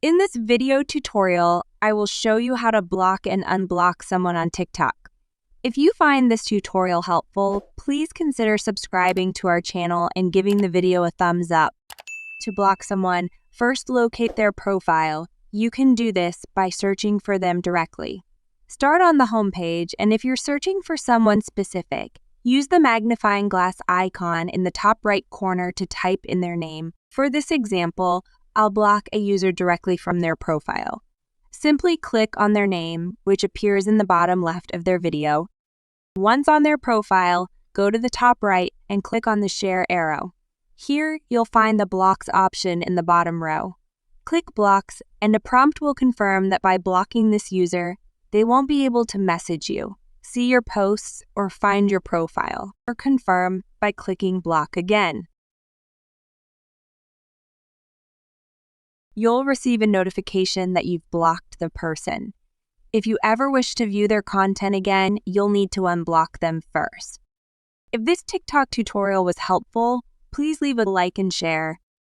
In this video tutorial, I will show you how to block and unblock someone on TikTok. If you find this tutorial helpful, please consider subscribing to our channel and giving the video a thumbs up. To block someone, first locate their profile. You can do this by searching for them directly. Start on the home page, and if you're searching for someone specific, use the magnifying glass icon in the top right corner to type in their name. For this example, I'll block a user directly from their profile. Simply click on their name, which appears in the bottom left of their video. Once on their profile, go to the top right and click on the share arrow. Here, you'll find the blocks option in the bottom row. Click blocks, and a prompt will confirm that by blocking this user, they won't be able to message you, see your posts, or find your profile, or confirm by clicking block again. You'll receive a notification that you've blocked the person. If you ever wish to view their content again, you'll need to unblock them first. If this TikTok tutorial was helpful, please leave a like and share.